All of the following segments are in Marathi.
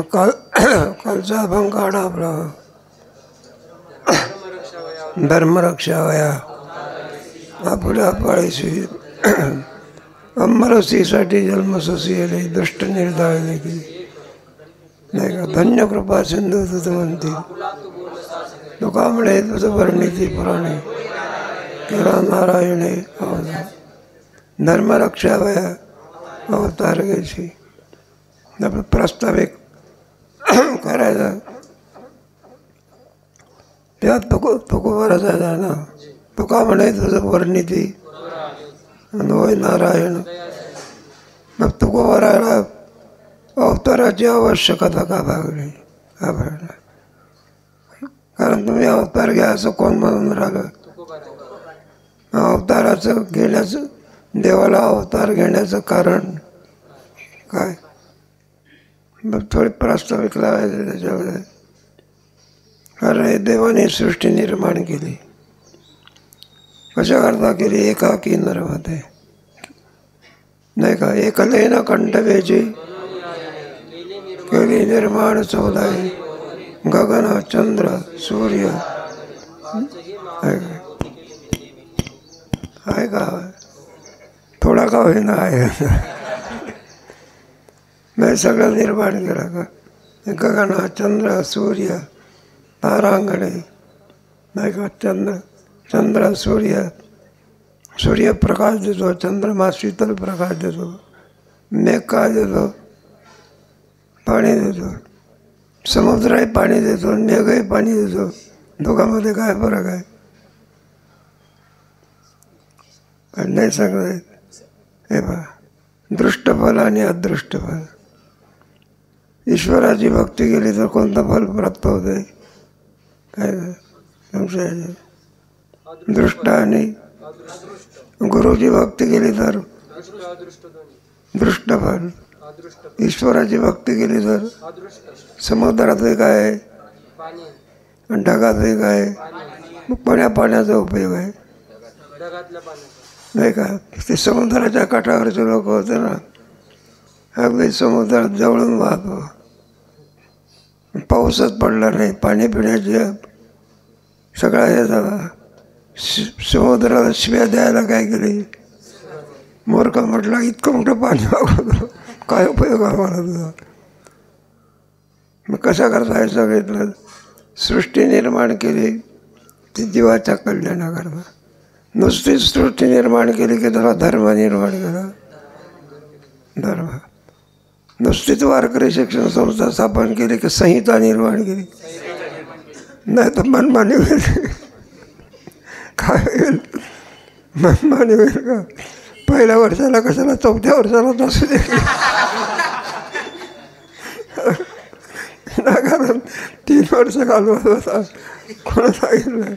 कालचा अभंग काढा आपला. धर्मरक्षावया आपल्या पाळीशी अंबरसीसाठी जन्मसुसी आले दृष्ट निर्धारले की नाही का. धन्य कृपा सिंधू तुझ म्हणती तुका म्हणे तुझं वर्णिती पुराणे केला नारायणे अवतार. धर्मरक्षावया अवतार घ्यायची आपलं प्रस्ताविक करायचा. त्यात तुकोबराच आहे ना. तुका म्हणे तुझं वर्णिती होय नारायण. मग तुकोबराला अवताराची आवश्यकता का भागली का भागली. कारण तुम्ही अवतार घ्या असं कोण म्हणून राहिलं. अवताराचं घेण्याचं देवाला अवतार घेण्याचं कारण काय. मग थोडी प्रास्ताविक लावायचं त्याच्यामध्ये. कारण हे देवाने सृष्टी निर्माण केली. कशा करता केली. एकाकी नरमध्ये नाही का. एकलेन कंठवेची केली निर्माण चौदाई गगन चंद्र सूर्य. आहे का थोडा का होईना आहे. मी सगळं निर्माण केलं का. गगन चंद्र सूर्य तारांगणे नाही का. चंद्र सूर्य प्रकाश देतो. चंद्रमा शीतल प्रकाश देतो. मेघ काय देतो पाणी देतो. समुद्रही पाणी देतो. मेघही पाणी देतो. दोघांमध्ये काय फरक आहे नाही सांगता येत. हे पहा दृष्टफल आणि अदृष्टफल. ईश्वराची भक्ती केली तर कोणतं फल प्राप्त होते काय संशय. दृष्ट आणि गुरुची भक्ती केली तर दृष्टफल. ईश्वराची भक्ती केली तर समुद्रातही काय आहे आणि ढगातही काय आहे. मग पाण्याचा उपयोग आहे नाही का. ते समुद्राच्या काठावरचे लोक होते ना अगदी समुद्रात जवळून वाहतो. पाऊसच पडला नाही. पाणी पिण्याची सगळा हे झाला. समुद्राला शिव्या द्यायला काय केली. मूर्ख म्हटलं इतकं मोठं पाणी वागवतो काय उपयोग आम्हाला तुझा. मग कशा करता हे सांगितलं. सृष्टी निर्माण केली ती जीवाच्या कल्याणाकरता. नुसतीच सृष्टी निर्माण केली की त्याला धर्म निर्माण केला. धर्म नुसतीच वारकरी शिक्षण संस्था स्थापन केली की संहिता निर्माण केली. नाही तर मनमानी होईल. काय होईल मनमानी होईल का. पहिल्या वर्षाला कशाला चौथ्या वर्षाला नसू दे कारण 3 वर्ष घालवत होता कोणा सांगितलं.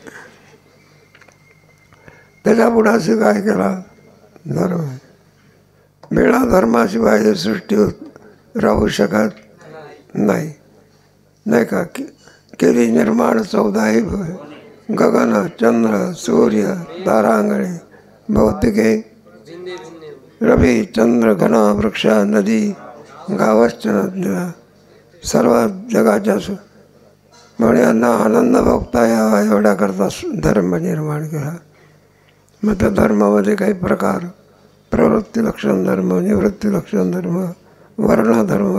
त्याच्या पुढाशी काय केला धर्म. बिना धर्माशिवाय ही सृष्टी राहू शकत नाही नाही का. केली निर्माण 14 गगन चंद्र सूर्य तारांगणे भौतिके रवी चंद्र घन वृक्ष नदी गावश्च नद्या सर्व जगाच्या म्हणजे यांना आनंद भोगता यावा एवढ्याकरता धर्म निर्माण केला. मग त्या धर्मामध्ये काही प्रकार प्रवृत्ती लक्षण धर्म निवृत्ती लक्षण धर्म वर्णधर्म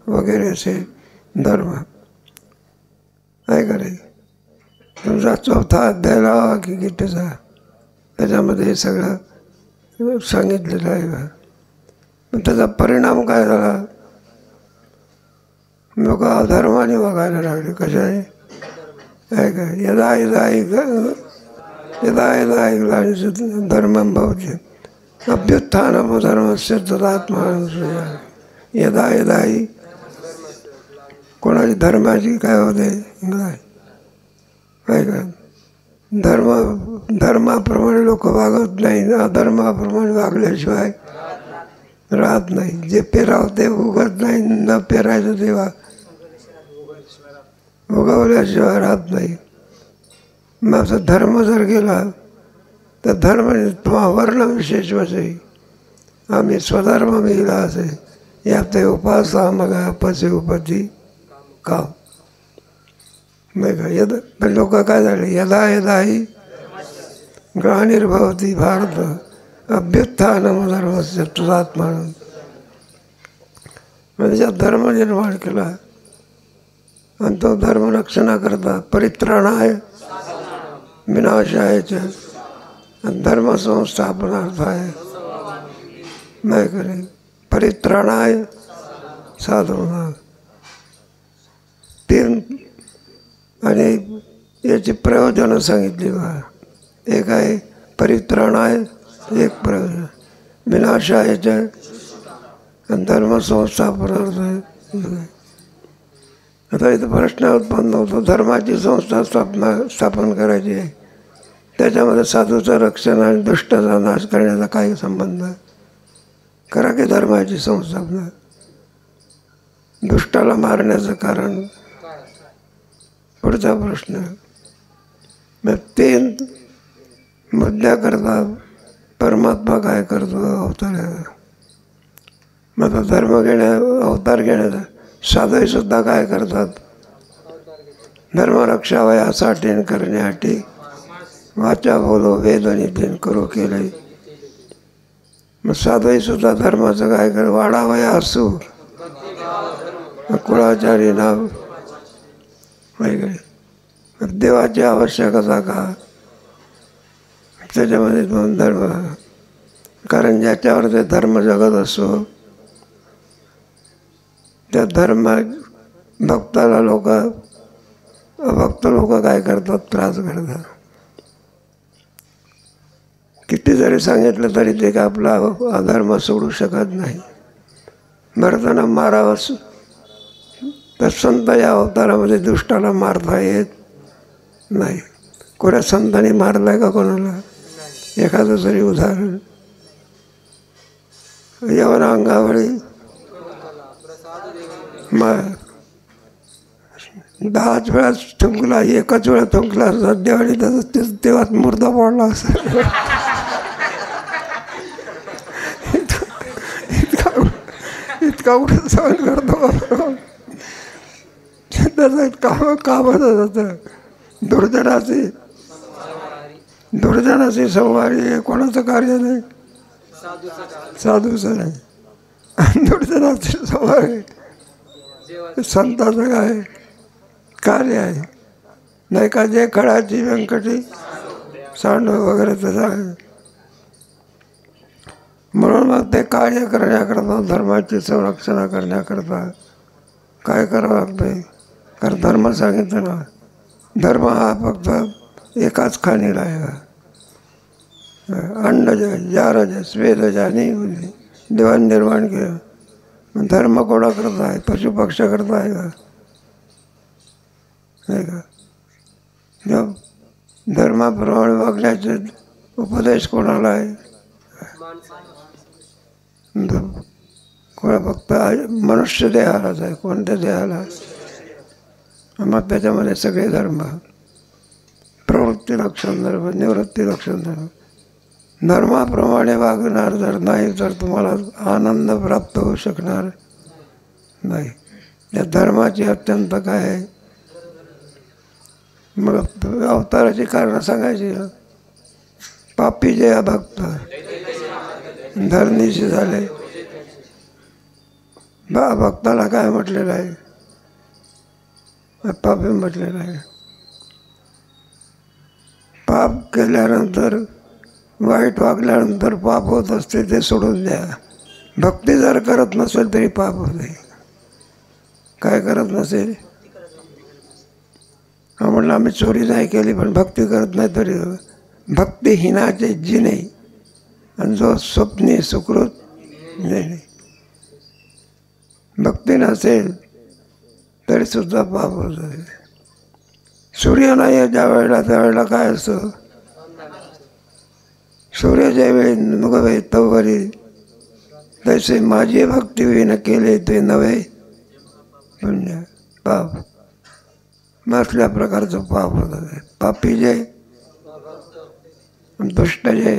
वगैरे असे धर्म आहे का रे. तुमचा 4था अध्याय लावा की गीतेचा त्याच्यामध्ये हे सगळं सांगितलेलं आहे. मग त्याचा परिणाम काय झाला. लोक अधर्माने वागायला लागले. कशाने आहे का. यदा यदा धर्मं भवति अभ्युत्थानम धर्मस्य तदात्मानं. यदा यदा ही कोणाची धर्माची काय होते काय का. धर्माप्रमाणे लोक वागत नाही. अधर्माप्रमाणे वागल्याशिवाय राहत नाही. जे पेराव ते उगत नाही. न पेरायचं तेव्हा उगवल्याशिवाय राहत नाही. मग असं धर्म जर गेला तर धर्म वर्ण विशेष वसे आम्ही स्वधर्म मिळला असे. या ते उपासा मग अपचे उपती काम. नाही का? पण लोक काय झाले, यदा यदा ही ग्लानिर्भवती भारत अभ्युत्थानमधर्मस्य तदात्मानं. त्याच्यात धर्म निर्माण केला आणि तो धर्म रक्षणाकरता परित्राणाय विनाशाय च धर्म संस्थापनार्थाय. नाही करे परित्राणाय साधूनां. तीन आणि याची प्रयोजनं सांगितली बघा. एक आहे परित्राणाय, एक प्रयोजन विनाशायच आणि धर्म संस्थापनार्थ आहे. आता इथं प्रश्न उत्पन्न होतो, धर्माची संस्था स्थापन करायची आहे, त्याच्यामध्ये साधूचं रक्षण आणि दुष्टाचा नाश करण्याचा काही संबंध आहे? करा की धर्माची संस्थापना. दुष्टाला मारण्याचं कारण पुढचा प्रश्न. मग तीन मुद्द्याकरता परमात्मा काय करतो अवतार. मग धर्म अवतार घेण्याचा साधू सुद्धा काय करतात, धर्म रक्षावयासाठी करण्यासाठी वाचा बोलो वेद नितीन करू केले. मग साधू सुद्धा धर्माचं काय कर वाढावया असू कुळाचारी नाव. देवाची आवश्यकता का त्याच्यामध्ये दोन धर्म. कारण ज्याच्यावर ते धर्म जगत असो त्या धर्म भक्ताला लोक अभक्त लोक काय करतात, त्रास करतात. किती जरी सांगितलं तरी ते काय आपला अधर्म सोडू शकत नाही. भरताना मारावंच तर संत या अवतारामध्ये दुष्टाला मारता येत नाही. कोणा संतांनी मारलाय का कोणाला? एखादं तरी उदाहरण. यवन अंगावळी 10 वेळा थुंकला, एकच वेळा थुंकला सध्या आणि तसंच तेव्हाच मुर्दा पडला असं. इतका कुठं सहन करतो त्याचं कामच होतं. दुर्जनाची संवारी हे कोणाचं कार्य नाही, साधूचं नाही. दुर्जनाची संवारी संताचं काय कार्य आहे. नाही का जे खळाची व्यंकटी सांडव वगैरे तसं आहे. म्हणून मग ते कार्य करण्याकरता धर्माची संरक्षण करण्याकरता काय करावं लागतं. कारण धर्म सांगितलं ना, धर्म हा फक्त एकाच खाणीला आहे. अन्न जार स्वेद जाणी देवान निर्माण केलं. धर्म कोणाकरता आहे? पशुपक्षाकरता आहे का? नाही का? धर्माप्रमाणे वागण्याचे उपदेश कोणाला आहे? कोणा फक्त मनुष्य देहालाच आहे. कोणत्या देहाला? मग त्याच्यामध्ये सगळे धर्म, प्रवृत्ती लक्षण धर्म, निवृत्ती लक्षण धर्म. धर्माप्रमाणे वागणार जर नाही तर तुम्हाला आनंद प्राप्त होऊ शकणार नाही. या धर्माची अत्यंत काय आहे. मग अवताराची कारणं सांगायची. पापी जे अभक्त धरणीशी झाले. भक्ताला काय म्हटलेलं आहे? पापी म्हटलेलं आहे. पाप केल्यानंतर, वाईट वागल्यानंतर पाप होत असते ते सोडून द्या. भक्ती जर करत नसेल तरी पाप होते. काय करत नसेल? हा म्हटलं आम्ही चोरी नाही केली पण भक्ती करत नाही तरी भक्तिहीनाचे जिने आणि जो स्वप्नी सुकृत नाही. भक्ती नसेल तरी सुद्धा पाप होत आहे. सूर्य नाही आहे ज्या वेळेला त्यावेळेला काय असतं? सूर्य ज्या वेळी नुगवे तवरी तसे माझी भक्ती विन केले ते नव्हे पुण्य पाप. असल्या प्रकारचं पाप होत आहे. पापी जे दुष्ट जे.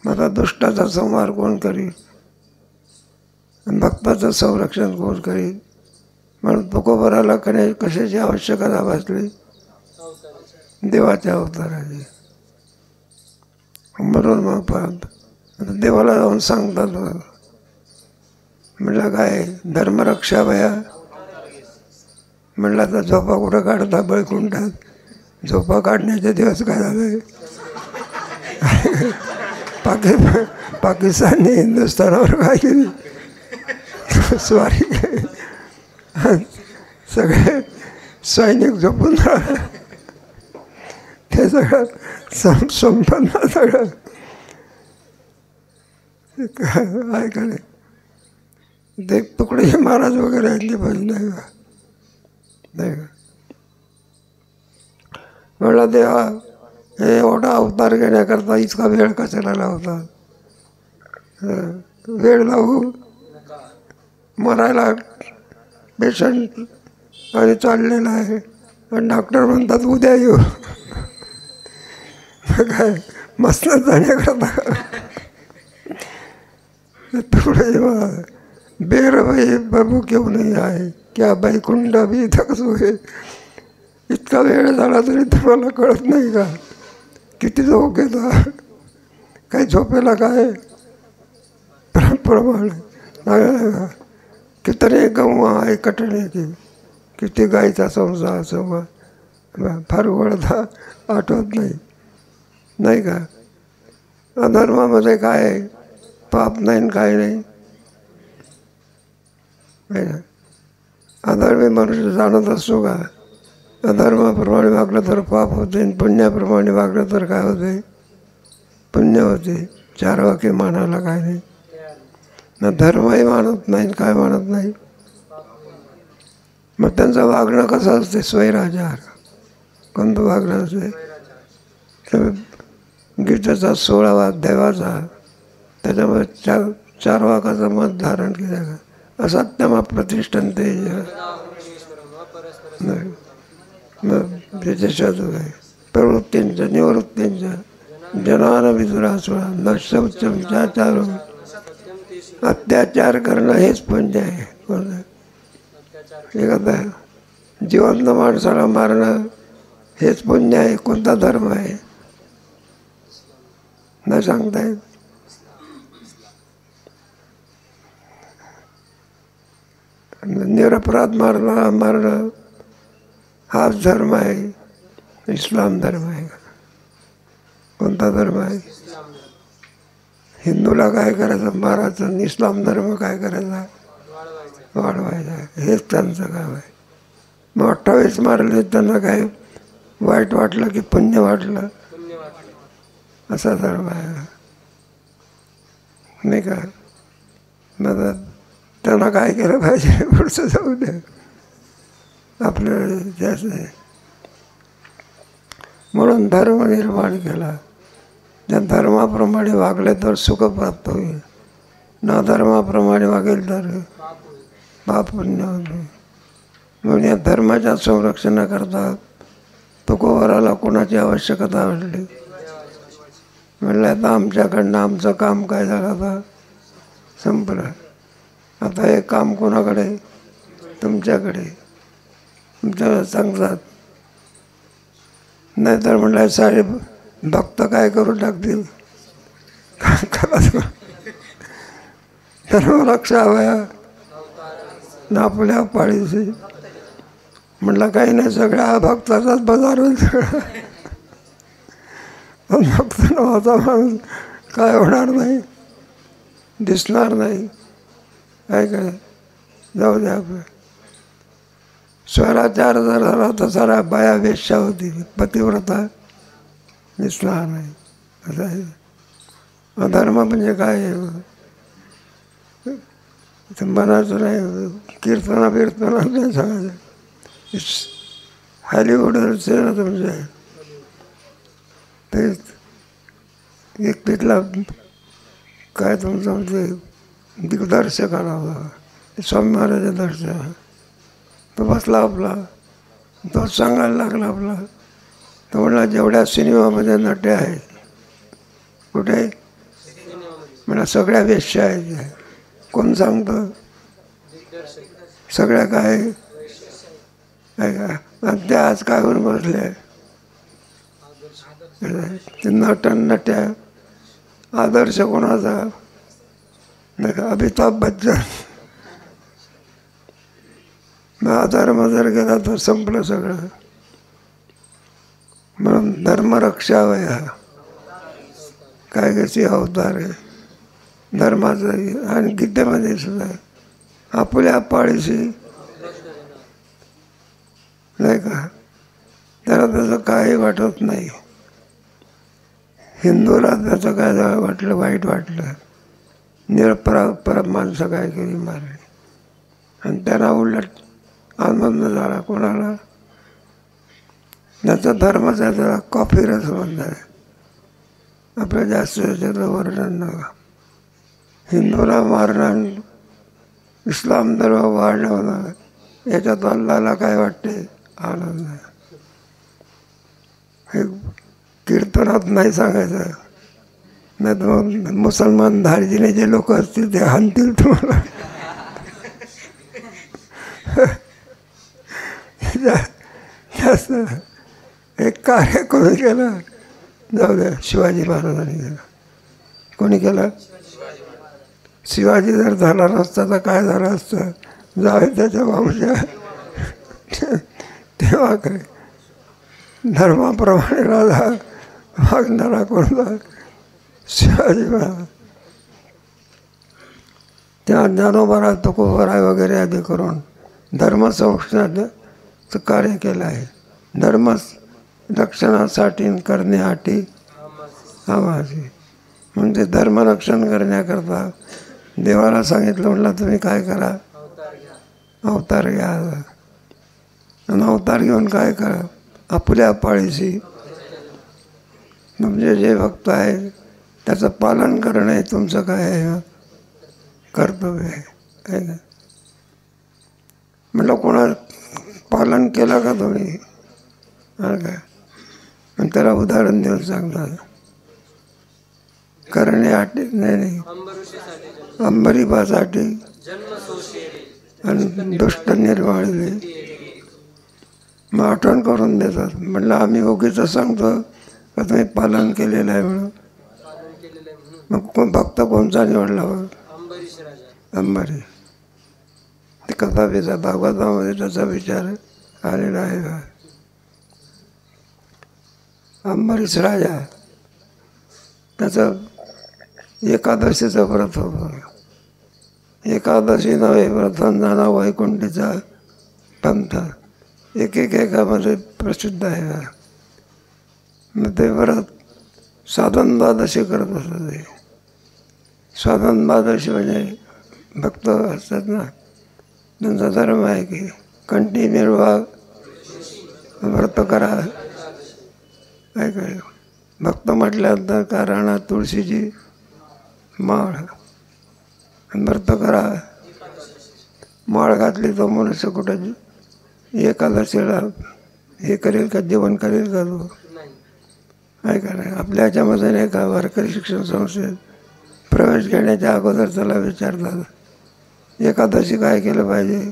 आता दुष्टाचा संहार कोण करील? भक्ताचं संरक्षण कोण करील? म्हणून तुकोबराला कशाची आवश्यकता भासली? देवाच्या अवताराची. म्हणून मग देवाला जाऊन सांगतात मग, म्हटलं काय धर्मरक्षा भया, म्हटलं तर झोपा कुठं काढता बैकुंठात? झोपा काढण्याचे दिवस काय झाले? पाकिस्तानने हिंदुस्थानावर काय केली? स्वारी केली. सगळे सैनिक झोपून राहिले. ते सगळं संपन्न सगळं ऐकले. ते तुकडे महाराज वगैरे ऐकले पाहिजे नाही का? नाही का? म्हणलं देवा, हे एवढा अवतार घेण्याकरता इतका वेळ कशाला लावतात? वेळ लावू, मरायला पेशंट आणि चाललेला आहे आणि डॉक्टर म्हणतात उद्या येऊ. काय मस्त जाण्याकरता थोडे बेर भाई प्रभू क्यों नाही आहे, क्या बैकुंठ अभी तक सोए. इतका वेळ झाला तरी तुम्हाला कळत नाही का किती झोप घेता? काही झोपेला काय प्रमाण का? कितने गौवा आहे कटणे की, किती गायचा संसार संवाद फार वळता आठवत नाही. नाही का? अधर्मामध्ये काय आहे? पाप नाही काय नाही. अधर्मी मनुष्य जाणत असतो का? अधर्माप्रमाणे वागलं तर पाप होते, पुण्याप्रमाणे वागलं तर काय होते? पुण्य होते. चार वाक्य मानायला काय नाही ना, धर्मही मानत नाही, काय मानत नाही. मग त्यांचं वागणं कसं असते? स्वैराचार. कोणतं वागणं असते? तर गीतेचा 16वा अध्यायाचा, त्याच्यामध्ये चार वाकाचं मत धारण केलं का? असत्यमा प्रतिष्ठन्ते. त्याच्यात आहे प्रवृत्तींच्या निवृत्तींच्या जनान विदुरासुरा न शौच विचार. अत्याचार करणं हेच पुण्य आहे. एखादा जिवंत माणसाला मारणं हेच पुण्य आहे. कोणता धर्म आहे? न सांगता येत. निरपराध मारणं हाच धर्म आहे. इस्लाम धर्म आहे. कोणता धर्म आहे? हिंदूला काय करायचं? मारायचं. इस्लाम धर्म काय करायचा? वाढवायचा. हेच त्यांचं काम आहे. मग 28 मारले, त्यांना काय वाईट वाटलं की पुण्य वाटलं? असा धर्म आहे नाही का? मग त्यांना काय केलं पाहिजे? पुढचं जाऊ द्या, आपल्याला जास्त आहे. म्हणून धर्म निर्माण केला. ज्या धर्माप्रमाणे वागले तर सुख प्राप्त होईल, न धर्माप्रमाणे वागेल तर पाप पुण्य होईल. म्हणून या धर्माच्या संरक्षणाकरता तुकोबराला कोणाची आवश्यकता वाटली? म्हणलं आता आमच्याकडनं आमचं काम काय झालं? आता संपलं. आता हे काम कोणाकडे? तुमच्याकडे. तुमच्याकडे सांगतात. नाहीतर म्हणलं साहेब भक्त काय करून टाकतील? धर्मरक्षा हव्या ना आपल्या पाळीची. म्हटलं काही नाही, सगळ्या भक्ताचाच बाजार होईल सगळा. भक्त नावाचा माणूस काय होणार नाही, दिसणार नाही. काय काय जाऊ द्या. आपलं स्वराचार जर झाला तर सारा बाया वेश्या होती, पतिव्रता दिसणार नाही. असं आहे. अधर्म म्हणजे काय? मनाचं नाही, कीर्तना बिर्तना नाही सांगायचं. हॉलिवूडचे ना तुमचे ते एक तिथला काय तुमचं ते दिग्दर्शक आला होता, स्वामी महाराज दर्शन. तो बसला आपला, तो सांगायला लागला आपला. तो म्हणला जेवढ्या सिनेमामध्ये नटे आहेत, कुठे म्हणा सगळ्या वेश्या आहेत. कोण सांगतं? सगळ्या काय आहे का. आणि ते आज काय होऊन बसले, ते नटन नट्या. आदर्श कोणाचा नाही का, अमिताभ बच्चन. मग अधर्म जर गेला तर संपलं सगळं. म्हणून धर्मरक्षा वया काय कशी अवतार आहे धर्माचं. आणि गीतेमध्ये सुद्धा आपल्या पाळीशी नाही का, त्याला त्याचं काही वाटत नाही. हिंदूला त्याचं काय वाटलं, वाईट वाटलं, निरपराध माणसं काय केली मारली. आणि त्यांना उलट आनंद झाला. कोणाला, त्याचा धर्माचा त्याला कॉफी रस म्हणतात. आपल्या जास्त त्याचं वर्णन नका. हिंदूला मारणं, इस्लाम धर्म वाढवणं, याच्यात अल्लाला काय वाटते, आनंद. हे कीर्तनात नाही सांगायचं, नाही तर मग मुसलमान धार्जिने जे लोक असतील ते हाणतील तुम्हाला. जास्त एक कार्य कोणी केलं, जाऊ द्या, शिवाजी महाराजांनी केलं. कोणी केलं, शिवाजी जर झाला नसता तर काय झालं असतं, जावे त्याच्या वंशा. तेव्हा काय धर्माप्रमाणे राजा वागणारा कोणता, शिवाजी महाराज. त्या ज्ञानोबा तुकोबराय वगैरे आधी करून धर्मसंरक्षणाचं कार्य केलं आहे. धर्म रक्षणासाठी करण्यासाठी आवाजी म्हणजे धर्मरक्षण करण्याकरता देवाला सांगितलं, म्हटलं तुम्ही काय करा, अवतार घ्या. आणि अवतार घेऊन काय करा, आपल्या पाळीशी म्हणजे जे भक्त आहे त्याचं पालन करणं हे तुमचं काय आहे, कर्तव्य आहे का. म्हटलं कोणा पालन केलं का तुम्ही, काय. आणि त्याला उदाहरण देऊन सांगतात, करण्यासाठी नाही, अंबरीबासाठी आणि दुष्ट निर्वाळले. मग आठवण करून देतात. म्हटलं आम्ही उगीच सांगतो का तुम्ही पालन केलेलं आहे म्हणून. मग भक्त कोणचा निवडला, अंबरी. ते कथा विचार भागवतामध्ये त्याचा विचार आलेला आहे. अंबरीश राजा त्याचं एकादशीचं व्रत होतं. एकादशी नव्हे, प्रथम जाणा वैकुंठीचा पंथ, एकामध्ये प्रसिद्ध आहे. मग ते व्रत साधन द्वादशी करत असत. ते साधन द्वादशी म्हणजे भक्त असतात ना, त्यांचा धर्म आहे की कंठी निर्वाह व्रत करा. काय काय भक्त म्हटल्यानंतर कारण तुळशीची माळ व्रत करा. माळ घातली तर मनुष्य कुठं एकादशीला हे करेल का, जेवण करेल का तो, काय काय. आपल्या ह्याच्यामध्ये नाही का, वारकरी शिक्षण संस्थेत प्रवेश घेण्याच्या अगोदर त्याला विचारतात एकादशी काय केलं पाहिजे.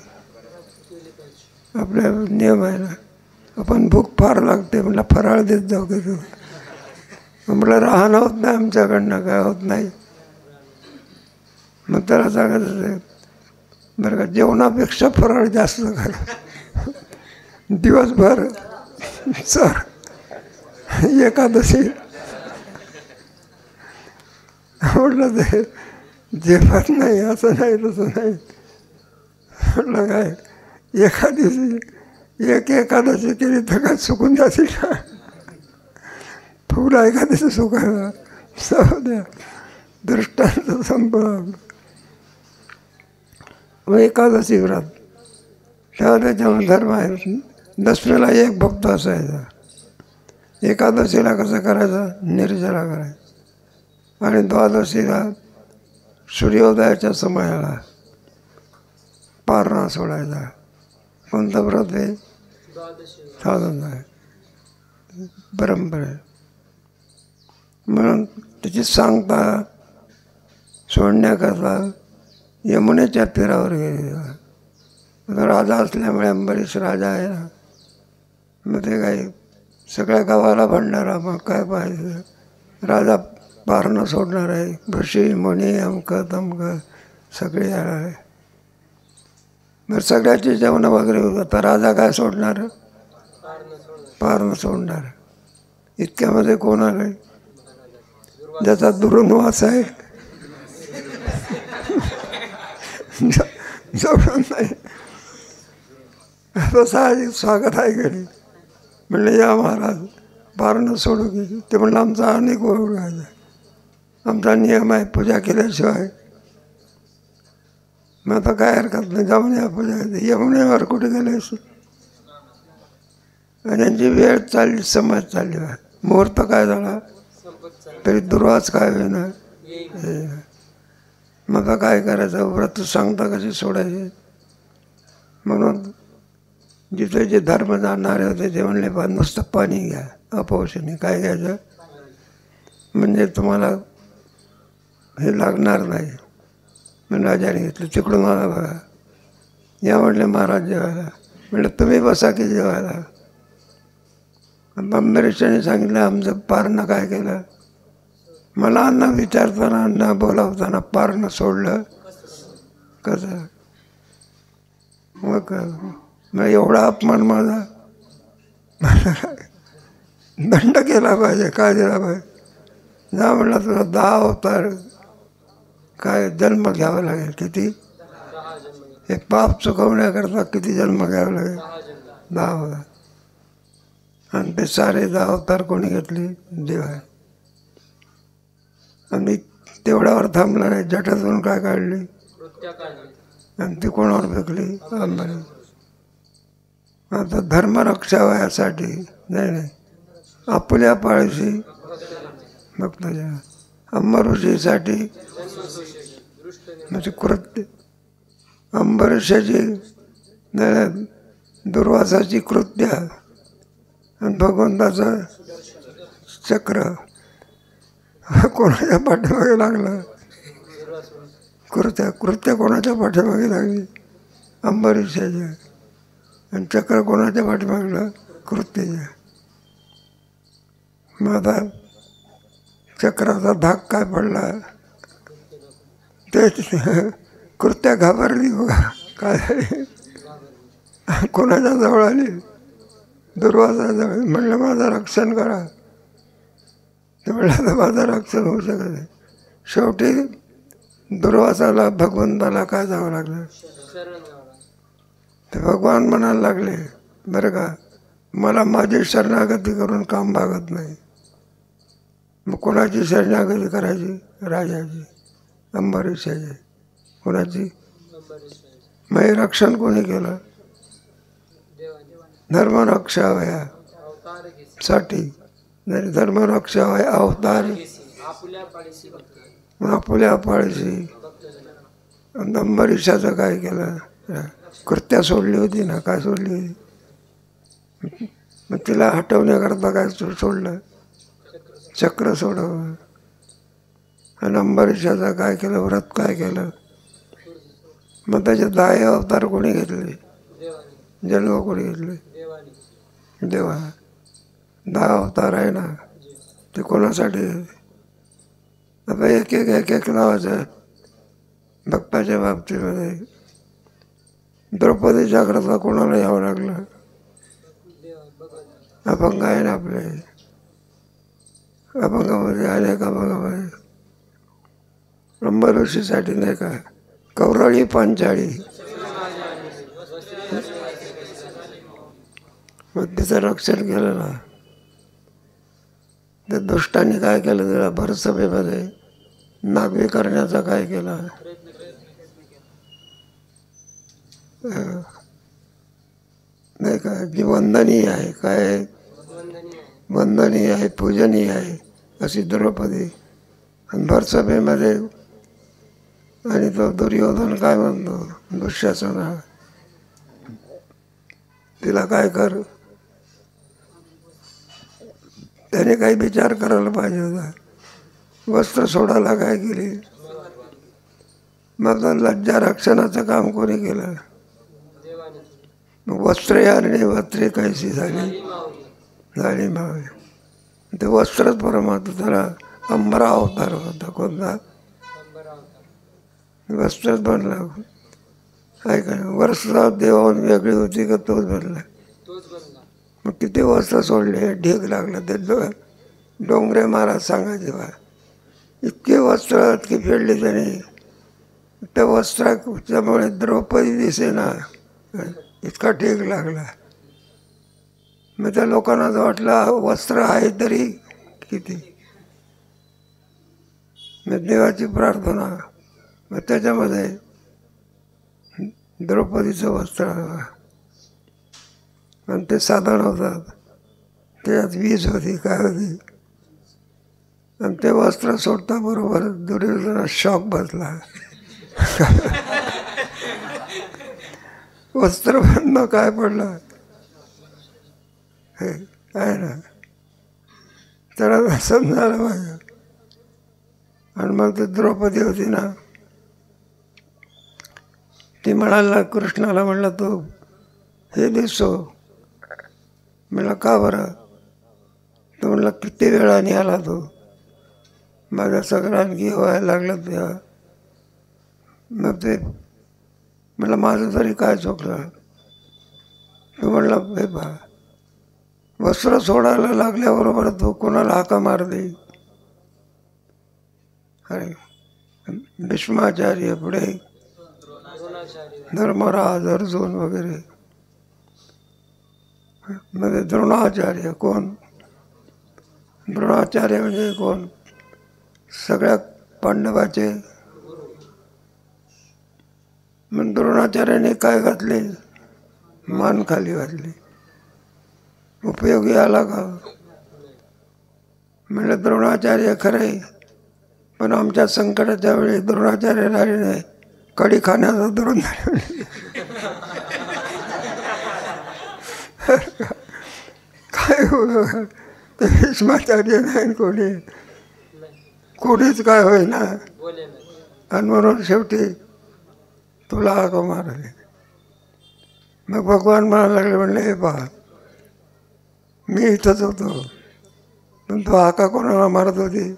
आपल्या नियम आहे ना, आपण भूक फार लागते म्हटलं फराळ देत जाऊ की तू. म्हटलं राहणं होत नाही आमच्याकडनं, काय होत नाही. मग त्याला सांगायचं बरं का, जेवणापेक्षा फराळ जास्त करा. दिवसभर सर एकादशी म्हटलं ते जेवत नाही, असं नाही तसं नाही. म्हटलं काय एकादशी केली तर काय चुकून जातील का, फुला एकादशी चुकायला जाऊ द्या. दृष्टांत संपला. मग एकादशी व्रत तेव्हा त्याच्यामध्ये धर्म आहे. दशमीला एक भक्त असायचा. एकादशीला कसं करायचं, निर्जला करायचं. आणि द्वादशीला सूर्योदयाच्या समयाला पारणा सोडायचा. कोणतं व्रत आहे, साधन आहे, परंपरा. म्हणून त्याची सांगता सोडण्याकरता यमुनेच्या तीरावर गेलेला. राजा असल्यामुळे अंबरीश राजा आहे ना, मग ते काही सगळ्या गावाला भंडारा. मग काय पाहिजे, राजा पारणं सोडणार आहे, ऋषी मुनी अमकं तमकं सगळे येणार आहे. मग सगळ्याची जेवणं वगैरे होतं. आता राजा काय सोडणार, पारणं सोडणार. इतक्यामध्ये कोण आलं, ज्याचा दुर्वास आहे जवळून नाही. आता साहजिक स्वागत आहे घरी. म्हणले या महाराज, पारणं सोडू की. ते म्हणलं आमचा अनेक ओळखायचा, आमचा नियम आहे पूजा केल्याशिवाय. मग आता काय हरकत नाही, जाऊन या पूजा. यमुनेवर कुठे गेले आणि त्यांची वेळ चालली, समज चालली, मुहूर्त काय झाला तरी दुर्वास काय होईना. मग आता काय करायचं, व्रत सांगता कशी सोडायचे. म्हणून जिथे जे धर्म जाणणारे होते ते म्हणले नुसतं पाणी घ्या, अपौषणी. काय घ्यायचं म्हणजे तुम्हाला हे लागणार नाही. म्हणून राजाने घेतलं. तिकडून मला बघा, या म्हटले महाराज जेवायला. म्हणलं तुम्ही बसा की जेवायला. अंबरीशाने सांगितलं आमचं पारणं काय केलं. मला अन्न विचारताना, अन्न बोलावताना पारणं सोडलं कसं. मग एवढा अपमान माझा, दंड केला पाहिजे. काय दिला पाहिजे. जा म्हणलं तुला 10 अवतार काय जन्म घ्यावा लागेल. किती, हे पाप चुकवण्याकरता किती जन्म घ्यावं लागेल, 10 अवतार. आणि ते सारे 10 अवतार कोणी घेतले, देवा. आणि तेवढ्यावर थांबला नाही, जटातून काय काढली आणि ती कोणावर फेकली, अंबरी. आता धर्मरक्षा वयासाठी नाही, आपल्या पाळीशी भक्ताच्या. अंबरीषीसाठी म्हणजे कृत्य, अंबरीषाची दुर्वासाची कृत्य आणि भगवंताचं चक्र कोणाच्या पाठीमागे लागलं. कृत्य कोणाच्या पाठीमागे लागली, अंबरीषाच्या. आणि चक्र कोणाच्या पाठीमागलं, कृत्याच्या. मग आता चक्राचा धाक काय पडला, तेच कृत्या घाबरली. बघा काय कोणाच्या जवळ आली, दुर्वासाजवळ. म्हणलं माझं रक्षण करा. ते म्हणलं तर माझं रक्षण होऊ शकत नाही. शेवटी दुर्वासाला भगवंताला काय जावं लागलं, ते भगवान म्हणायला लागले बरं का, मला माझी शरणागती करून काम भागत नाही. मग कोणाची शरणागती करायची, राजाची, अंबरीषाची. कोणाची, मग हे रक्षण कोणी केलं, धर्मरक्षावया साठी. नाही, धर्मरक्षावय अवतार आपुल्या पाळीशी. अंबरीषाचं काय केलं, कृत्या सोडली होती ना. काय सोडली होती, मग तिला हटवण्याकरता काय सोडलं, चक्र सोडवलं. आणि अंबरीषाचं काय केलं, व्रत काय केलं. मग त्याचे 10 अवतार कोणी घेतले, जन्म कोणी घेतले, देवा. 10 अवतार आहे ना, ते कोणासाठी. आता एक एक लावायचं भक्ताच्या बाबतीमध्ये. द्रौपदीच्या करता कोणाला यावं लागलं, अभंग आहे ना आपले. अभंगामध्ये अनेक अभंग आहे. अंबरीषीसाठी नाही का, कौरळी पांचाळी. मग तिचं रक्षण केलं ना. त्या दुष्टांनी काय केलं, त्याला भरसभेमध्ये नागवी करण्याचा काय केला. नाही का, जी वंदनीय आहे, काय वंदनीय आहे, पूजनीय आहे अशी द्रौपदी. आणि भरसभेमध्ये. आणि तो दुर्योधन काय म्हणतो, दुःशासना, तिला काय कर. त्याने काही विचार करायला पाहिजे होता. वस्त्र सोडायला काय केली. मग लज्जा रक्षणाचं काम कोणी केलं, मग वस्त्रयाने वस्त्रे कैसी झाली झाली मावली. ते वस्त्रच परमात्मा, त्याला अंबरा अवतार होता. कोणता वस्त्रच बनला. ऐका वर्षा देवाहून वेगळी होती का तोच बनला. मग किती वस्त्र सोडले, ढीग लागला. ते डोंगरे महाराज सांगायचे बा, इतके वस्त्र इतकी फेडली त्याने, त्या वस्त्राच्यामुळे द्रौपदी दिसेना, इतका ढीग लागला. मग त्या लोकांना असं वाटलं वस्त्र आहे तरी किती. मग देवाची प्रार्थना, मग त्याच्यामध्ये द्रौपदीचं वस्त्र आणि ते साधन होतात, त्यात वीज होती काय होती. आणि ते वस्त्र सोडता बरोबर दुर्योधना शॉक बसला. वस्त्र बंद काय पडलं हे आहे ना, त्याला समजायला पाहिजे. आणि मग ते द्रौपदी होती ना, ती म्हणाला कृष्णाला, म्हणला तू हे दिसतो. म्हणला का बरं. तो म्हणला किती वेळाने आला तो, माझा सगळं आणखी व्हायला लागलं तेव्हा. मग ते म्हणलं माझं तरी काय चुकलं. तो म्हणला हे बा, वस्त्र सोडायला लागल्याबरोबर तो कोणाला हाका मारली. अरे भीष्माचार्य, पुढे धर्मराज, अर्जुन वगैरे. म्हणजे द्रोणाचार्य कोण, द्रोणाचार्य म्हणजे कोण, सगळ्या पांडवाचे. मग द्रोणाचार्याने काय घातले, मान खाली घातली. उपयोगी आला का. म्हणलं द्रोणाचार्य खरे, पण आमच्या संकटाच्या वेळी द्रोणाचार्य राहिले नाही, कडी खाण्याचा धरून काय ते भीष्माचार्य नाही कोणी, कोणीच काय होईना. आणि म्हणून शेवटी तुला हाका मारले. मग भगवान म्हणायला लागले, म्हणले हे पहा मी इथंच होतो, पण तो हाका कोणाला मारत होती,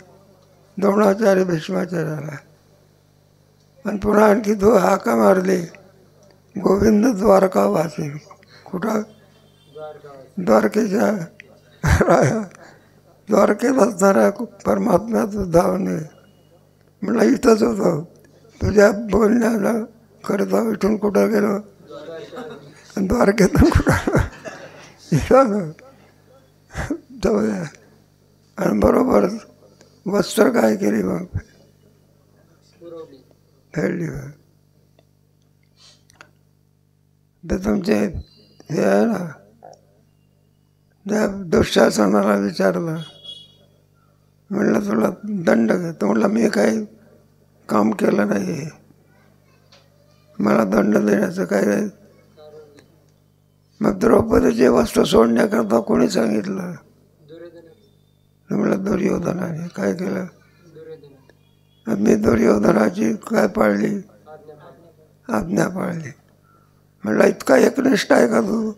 द्रोणाचार्य भीष्माचार्याला. आणि पुन्हा आणखी तो हाका मारली, गोविंद द्वारकावासी. कुठं, द्वारकेच्या राया, द्वारकेत असणाऱ्या परमात्म्याचं धावणे. म्हणलं इथंच होतो, तुझ्या बोलण्याला करता इथून कुठं गेलो, द्वारकेतून कुठं इथं जाऊया. आणि बरोबर वस्त्र काय केली, मग फेडली. तर तुमचे हे आहे ना, त्या दुःशासनाला विचारलं, म्हणलं तुला दंड घे. तो म्हणला मी काही काम केलं नाही, मला दंड देण्याचं काय नाही. मग द्रौपदीचे वस्त्र सोडण्याकरता कोणी सांगितलं. म्हणलं दुर्योधनाने. काय केलं, मी दुर्योधनाची काय पाळली, आज्ञा पाळली. म्हणलं इतका एकनिष्ठ आहे का तू,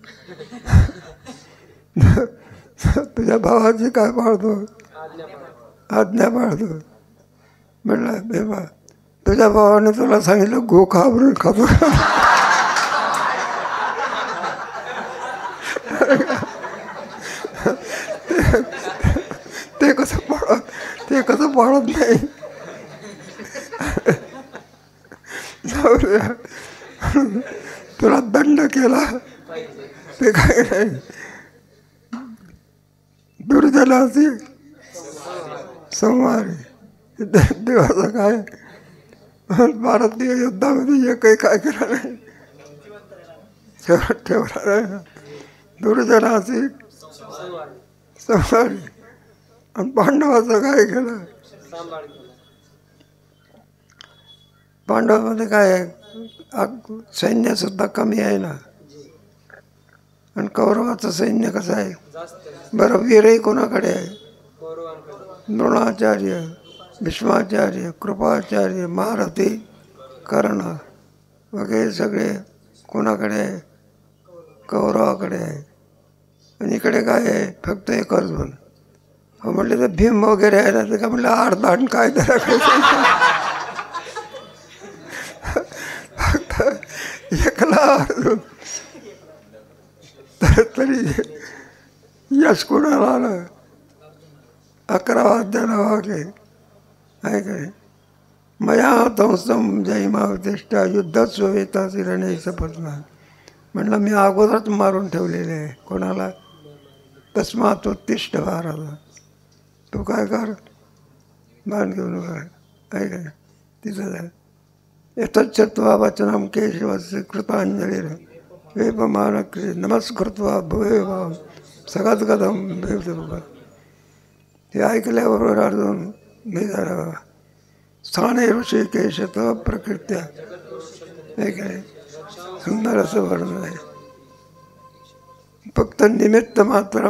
तुझ्या भावाची काय पाळतो, आज्ञा पाळतो. म्हणलं बेबा, तुझ्या भावाने तुला सांगितलं गो खा म्हणून खातो. ते कसं पाळत नाही. तुला दंड केला ते काय नाही, दुर्जनाची संहारी. देवाचं काय, भारतीय युद्धामध्ये एकही काय केलं नाही, ठेवला नाही. दुर्जनाची संहारी. आणि पांडवाचं काय केलं, पांडवामध्ये काय आहे, सैन्यसुद्धा कमी आहे ना. आणि कौरवाचं सैन्य कसं आहे, बरं वीरही कोणाकडे आहे, द्रोणाचार्य, भीष्माचार्य, कृपाचार्य, महारथी, कर्ण वगैरे सगळे कोणाकडे आहे, कौरवाकडे आहे आणि इकडे काय आहे, फक्त एक अर्जुन. हो म्हटलं तर भीम वगैरे आहे ना, तर का म्हटलं अर्धाण काय त्याला फक्त एकला अर्जुन. तरी यश कुणाला आलं. 11वा अध्याय वाक्य आहे काय, मया ध्वंसम जयमावतिष्ठा युद्धात वेतासी रणे सपत्ना. म्हटलं मी अगोदरच मारून ठेवलेले आहे. कोणाला? तस्मात उत्तिष्ठ भारत. तू काय कर, बाण घेऊन काय आहे काय तिथं जाय. यथच्छत्वा वचनम केशवस्य कृतांजली वेपमान नमस्कृत्वा भुवे भाव सगद्गदम भेद. हे ऐकल्याबरोबर अर्जुन मी जरा स्थाने ऋषिकेश प्रकृत्या हे काय सुंदर असं वर्णन आहे. फक्त निमित्त मात्र.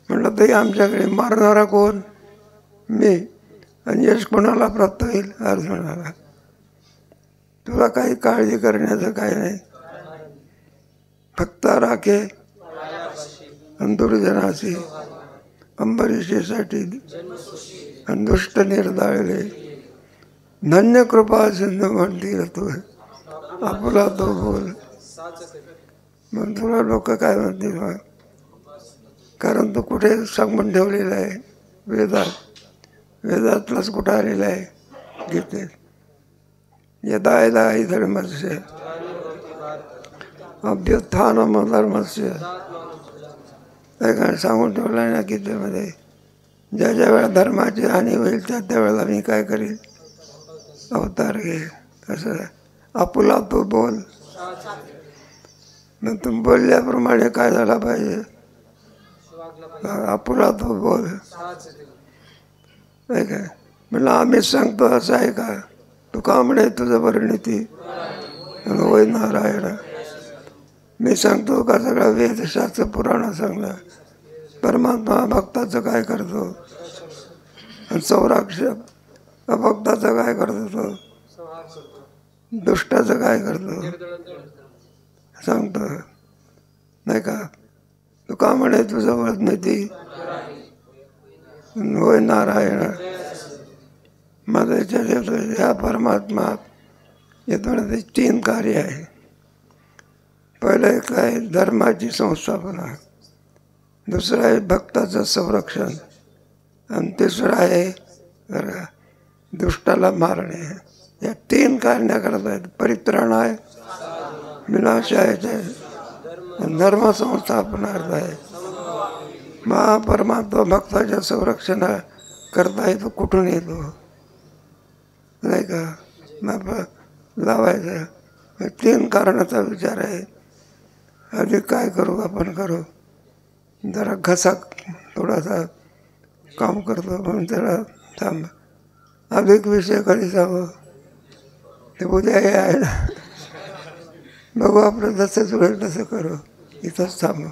म्हटलं तरी आमच्याकडे मारणारा कोण? मी. आणि यश कोणाला प्राप्त होईल? अर्जुनाला. तुला काही काळजी करण्याचं काही नाही. फक्त राखे दुर्जनासी अंबरीषेसाठी दुष्ट निर्दाळले धन्य कृपा सिंधू म्हणतील तू आपला तो बोल. मग तुला लोक काय म्हणतील? कारण तू कुठे सांगून ठेवलेलं आहे वेदात. वेदातलाच कुठं आलेलं आहे गीतेत. यदा यदा हि धर्मस्य अभ्युत्थानम धर्मस्य काय सांगून ठेवलं आहे ना गीतेमध्ये. ज्या ज्या वेळा धर्माची हानी होईल त्या त्यावेळेला मी काय करील? अवतार घेईल. असं आपुला तो बोल. मग तुम्ही बोलल्याप्रमाणे काय झाला पाहिजे? आपुला तो बोल आहे काय. म्हणलं आम्हीच सांगतो असं आहे का? तू का म्हणे तुझं परिणिती होय नारायण. मी सांगतो का सगळं वेदशास्त्र पुराण सांगलं. परमात्मा भक्ताचं काय करतो आणि सौराक्ष अभक्ताचं काय करतो, तो दुष्टाचं काय करतो सांगतो नाही का. तू का म्हणे तुझं वर्णिती होय नारायण. मग याच्यात ह्या परमात्मा याच्यामध्ये 3 कार्य आहे. पहिलं एक आहे धर्माची संस्थापना, दुसरं आहे भक्ताचं संरक्षण आणि तिसरं आहे दुष्टाला मारणे. या 3 कारण्या करत आहेत. परित्राणाय विनाशाय धर्म संस्थापनार्थ आहे. परमात्मा भक्ताच्या संरक्षणा करता येतो. कुठून येतो नाही का. मग लावायचं. 3 कारणाचा विचार आहे. अधिक काय करू आपण करू. जरा घसा थोडासा काम करतो म्हणून त्याला थांब. अधिक विषय कधी जावं ते उद्या हे आहे ना. बघू आपलं जसं जुळेल तसं करू. इथंच थांबू.